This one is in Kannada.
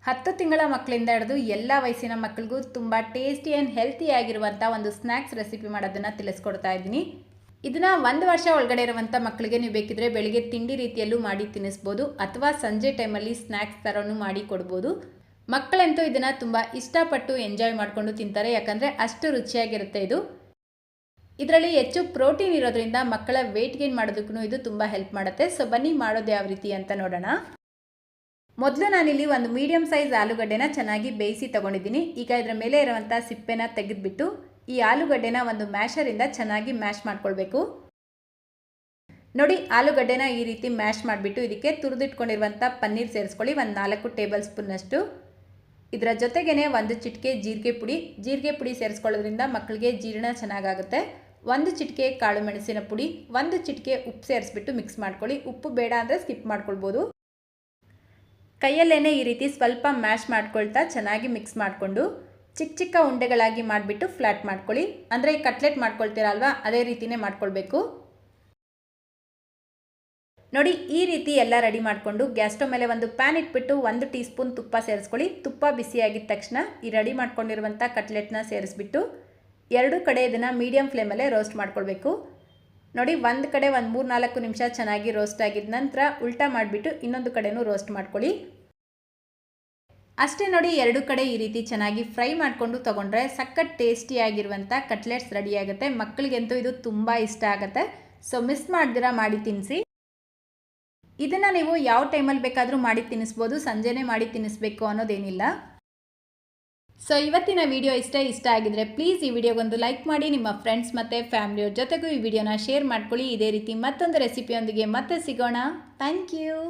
10 ತಿಂಗಳ ಮಕ್ಕಳಿಂದ ಹಿಡಿದು ಎಲ್ಲ ವಯಸ್ಸಿನ ಮಕ್ಕಳಿಗೂ ತುಂಬ ಟೇಸ್ಟಿ ಆ್ಯಂಡ್ ಹೆಲ್ತಿ ಆಗಿರುವಂಥ ಒಂದು ಸ್ನ್ಯಾಕ್ಸ್ ರೆಸಿಪಿ ಮಾಡೋದನ್ನು ತಿಳಿಸ್ಕೊಡ್ತಾ ಇದ್ದೀನಿ. ಇದನ್ನು 1 ವರ್ಷ ಒಳಗಡೆ ಇರುವಂಥ ಮಕ್ಕಳಿಗೆ ನೀವು ಬೇಕಿದ್ರೆ ಬೆಳಿಗ್ಗೆ ತಿಂಡಿ ರೀತಿಯಲ್ಲೂ ಮಾಡಿ ತಿನ್ನಿಸ್ಬೋದು ಅಥವಾ ಸಂಜೆ ಟೈಮಲ್ಲಿ ಸ್ನ್ಯಾಕ್ಸ್ ಥರನೂ ಮಾಡಿ ಕೊಡ್ಬೋದು. ಮಕ್ಕಳಂತೂ ಇದನ್ನು ತುಂಬ ಇಷ್ಟಪಟ್ಟು ಎಂಜಾಯ್ ಮಾಡಿಕೊಂಡು ತಿಂತಾರೆ, ಯಾಕಂದರೆ ಅಷ್ಟು ರುಚಿಯಾಗಿರುತ್ತೆ ಇದು. ಇದರಲ್ಲಿ ಹೆಚ್ಚು ಪ್ರೋಟೀನ್ ಇರೋದ್ರಿಂದ ಮಕ್ಕಳ ವೆಯ್ಟ್ ಗೇನ್ ಮಾಡೋದಕ್ಕೂ ಇದು ತುಂಬ ಹೆಲ್ಪ್ ಮಾಡುತ್ತೆ. ಸೊ ಬನ್ನಿ ಮಾಡೋದು ಯಾವ ರೀತಿ ಅಂತ ನೋಡೋಣ. ಮೊದಲು ನಾನಿಲ್ಲಿ ಒಂದು ಮೀಡಿಯಂ ಸೈಜ್ ಆಲೂಗಡ್ಡೆನ ಚೆನ್ನಾಗಿ ಬೇಯಿಸಿ ತೊಗೊಂಡಿದ್ದೀನಿ. ಈಗ ಇದರ ಮೇಲೆ ಇರುವಂಥ ಸಿಪ್ಪೆನ ತೆಗೆದುಬಿಟ್ಟು ಈ ಆಲೂಗಡ್ಡೆನ ಒಂದು ಮ್ಯಾಶರಿಂದ ಚೆನ್ನಾಗಿ ಮ್ಯಾಶ್ ಮಾಡ್ಕೊಳ್ಬೇಕು. ನೋಡಿ, ಆಲೂಗಡ್ಡೆನ ಈ ರೀತಿ ಮ್ಯಾಶ್ ಮಾಡಿಬಿಟ್ಟು ಇದಕ್ಕೆ ತುರಿದಿಟ್ಕೊಂಡಿರುವಂಥ ಪನ್ನೀರ್ ಸೇರಿಸ್ಕೊಳ್ಳಿ, ಒಂದು 4 ಟೇಬಲ್ ಸ್ಪೂನ್ನಷ್ಟು. ಇದರ ಜೊತೆಗೇ 1 ಚಿಟಿಕೆ ಜೀರಿಗೆ ಪುಡಿ ಸೇರಿಸ್ಕೊಳ್ಳೋದ್ರಿಂದ ಮಕ್ಕಳಿಗೆ ಜೀರ್ಣ ಚೆನ್ನಾಗಾಗುತ್ತೆ. 1 ಚಿಟಿಕೆ ಕಾಳು ಮೆಣಸಿನ ಪುಡಿ, 1 ಚಿಟಿಕೆ ಉಪ್ಪು ಸೇರಿಸ್ಬಿಟ್ಟು ಮಿಕ್ಸ್ ಮಾಡ್ಕೊಳ್ಳಿ. ಉಪ್ಪು ಬೇಡ ಅಂದರೆ ಸ್ಕಿಪ್ ಮಾಡ್ಕೊಳ್ಬೋದು. ಕೈಯಲ್ಲೇ ಈ ರೀತಿ ಸ್ವಲ್ಪ ಮ್ಯಾಶ್ ಮಾಡ್ಕೊಳ್ತಾ ಚೆನ್ನಾಗಿ ಮಿಕ್ಸ್ ಮಾಡಿಕೊಂಡು ಚಿಕ್ಕ ಚಿಕ್ಕ ಉಂಡೆಗಳಾಗಿ ಮಾಡಿಬಿಟ್ಟು ಫ್ಲ್ಯಾಟ್ ಮಾಡ್ಕೊಳ್ಳಿ. ಅಂದರೆ ಈ ಕಟ್ಲೆಟ್ ಮಾಡ್ಕೊಳ್ತೀರಲ್ವಾ, ಅದೇ ರೀತಿಯೇ ಮಾಡ್ಕೊಳ್ಬೇಕು. ನೋಡಿ, ಈ ರೀತಿ ಎಲ್ಲ ರೆಡಿ ಮಾಡಿಕೊಂಡು ಗ್ಯಾಸ್ ಸ್ಟವ್ ಮೇಲೆ ಒಂದು ಪ್ಯಾನ್ ಇಟ್ಬಿಟ್ಟು 1 ಟೀ ಸ್ಪೂನ್ ತುಪ್ಪ ಸೇರಿಸ್ಕೊಳ್ಳಿ. ತುಪ್ಪ ಬಿಸಿಯಾಗಿದ್ದ ತಕ್ಷಣ ಈ ರೆಡಿ ಮಾಡ್ಕೊಂಡಿರುವಂಥ ಕಟ್ಲೆಟ್ನ ಸೇರಿಸ್ಬಿಟ್ಟು 2 ಕಡೆ ಇದನ್ನು ಮೀಡಿಯಂ ಫ್ಲೇಮಲ್ಲೇ ರೋಸ್ಟ್ ಮಾಡ್ಕೊಳ್ಬೇಕು. ನೋಡಿ, ಒಂದು ಕಡೆ ಒಂದು 3-4 ನಿಮಿಷ ಚೆನ್ನಾಗಿ ರೋಸ್ಟ್ ಆಗಿದ ನಂತರ ಉಲ್ಟಾ ಮಾಡಿಬಿಟ್ಟು ಇನ್ನೊಂದು ಕಡೆನೂ ರೋಸ್ಟ್ ಮಾಡ್ಕೊಳ್ಳಿ. ಅಷ್ಟೇ ನೋಡಿ, 2 ಕಡೆ ಈ ರೀತಿ ಚೆನ್ನಾಗಿ ಫ್ರೈ ಮಾಡಿಕೊಂಡು ತೊಗೊಂಡ್ರೆ ಸಖತ್ ಟೇಸ್ಟಿಯಾಗಿರುವಂಥ ಕಟ್ಲೆಟ್ಸ್ ರೆಡಿಯಾಗುತ್ತೆ. ಮಕ್ಕಳಿಗಂತೂ ಇದು ತುಂಬ ಇಷ್ಟ ಆಗುತ್ತೆ. ಸೊ ಮಿಸ್ ಮಾಡ್ದಿರಾ ಮಾಡಿ ತಿನ್ನಿಸಿ. ಇದನ್ನು ನೀವು ಯಾವ ಟೈಮಲ್ಲಿ ಬೇಕಾದರೂ ಮಾಡಿ ತಿನ್ನಿಸ್ಬೋದು, ಸಂಜೆನೇ ಮಾಡಿ ತಿನ್ನಿಸ್ಬೇಕು ಅನ್ನೋದೇನಿಲ್ಲ. ಸೊ ಇವತ್ತಿನ ವಿಡಿಯೋ ಇಷ್ಟ ಆಗಿದ್ರೆ ಪ್ಲೀಸ್ ಈ ವಿಡಿಯೋಗೊಂದು ಲೈಕ್ ಮಾಡಿ, ನಿಮ್ಮ ಫ್ರೆಂಡ್ಸ್ ಮತ್ತು ಫ್ಯಾಮಿಲಿಯವ್ರ ಜೊತೆಗೂ ಈ ವಿಡಿಯೋನ ಶೇರ್ ಮಾಡ್ಕೊಳ್ಳಿ. ಇದೇ ರೀತಿ ಮತ್ತೊಂದು ರೆಸಿಪಿಯೊಂದಿಗೆ ಮತ್ತೆ ಸಿಗೋಣ. Thank you.